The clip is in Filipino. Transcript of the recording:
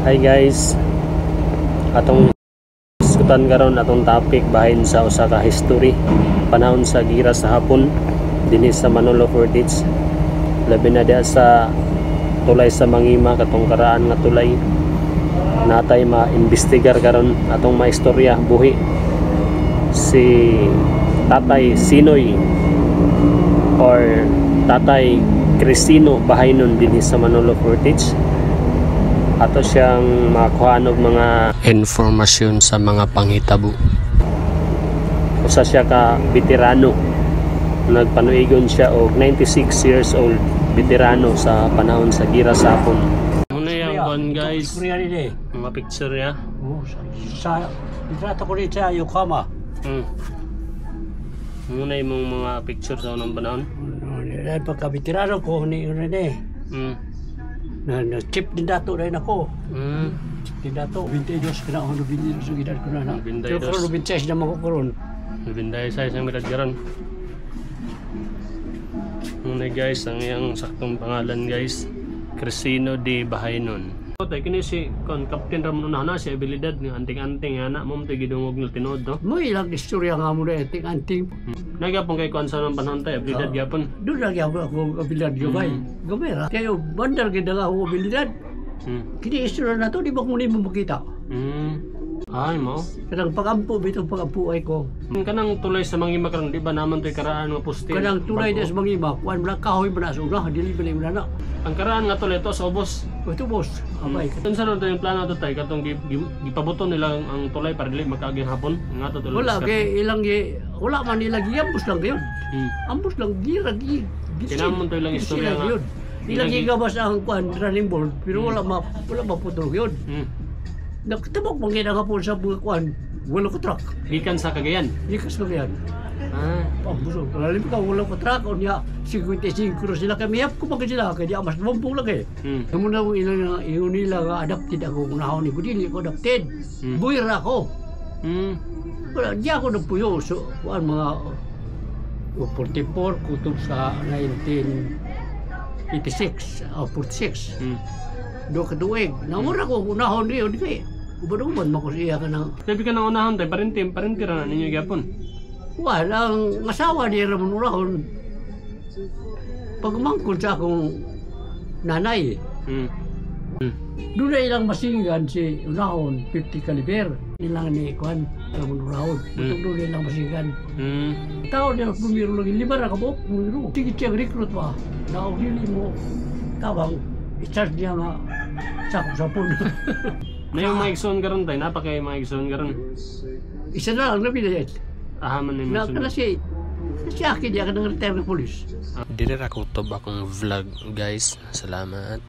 Hi guys, atong diskutan karon atong topic bahin sa usa ka history panahon sa gira sa hapon dinhi sa Manolo Fortich, labi na diha sa tulay sa Mangima katong karaan nga tulay. Natay ma-investigar karon atong maistorya buhi si Tatay Sinoy or Tatay Crisino Bahaynnon dinhi sa Manolo Fortich. Ato siyang makakuha og mga informasyon sa mga panghitabo. Usa siya ka veterano, nagpanuigon siya og 96 years old, veterano sa panahon sa gira sa hapon. Muna yung kon guys, mga picture niya. Sa litrato ko rin sa Yokohama. Muna yung mga picture sa unang panahon. Pagka-veterano ko, ni Rene. Na chip din dato rin ako. Chip din dato. 22 kina ako, 22 ang edad ko na. Pero kung 26 naman ko karon. 26 ang edad karon. Muna guys, ang iyang saktong pangalan guys, Crisino de Bahaynnon. Tay kini si Captain Ramon na si abilidad ng anting-anting ana mo tay gidungog ng tinod no. Mo ilang istorya nga mo rin anting. Nagyapon kay kon sa nang panahon tay abilidad gyapon. Doon lagi ako abilidad gamay. Gamay ra. Kayo bandar gid nga ako abilidad. Kini istorya na to di ba mo ni mo makita. Ay mo. Kanang pagampo bitong pagampo ay ko. Kanang tulay sa Mangima karon di ba naman toy karaan nga poste. Kanang tulay des Mangima, kuan bla kahoy bana sura dili bali na. Ang karaan nga tulay to sa ubos. Ito boss. Abay. Unsa na to yung plano to tay katong gipabuton nila ang tulay para dili magkaaging hapon nga to tulay. Wala kay ilang wala man nila giambos lang gyud. Ambos lang giragi. Kinamon to ilang istorya nga. Ilang gigabas ang kuan running board pero wala maputol gyud. Nagtabok man gyud ang hapon sa kuan. Wala ko truck. Gikan sa Cagayan. Gikan sa Cagayan. Pambuso. Lalim ka wala ko truck o niya 55 krus sila kami hap ko pag sila kay di mas bumpong lagi. Kamo na ilang nila nga adapted ako kunahon ni dili ko adapted. Buira ako. Wala di ako nagpuyo so kuan mga 44 kutob sa 1986 o 46. Do katuig. Namura ko kunahon niyo di kay ubad-ubad mako siya ka nang. Sabi ka nang unahon tay parenti ra na ninyo gyapon. Walang asawa ni Ramon Urahon. Pagmangkod sa akong nanay. Doon na ilang masinggan si Urahon, 50 caliber. Ilang ni Kuan, Ramon Urahon. Doon na ilang masinggan. Tao niya pumiro lagi, libar na kabok, pumiro. Sige siyang recruit pa. Naugili mo, tawang, i-charge niya nga sako-sapon. May mga igsoon karon tay, napakay mga igsoon karon. Isa na lang nabi na yan. Ahaman ni Mas kasi akin dia ka ng retire ng polis. Dire ra ko to bakong vlog guys. Salamat.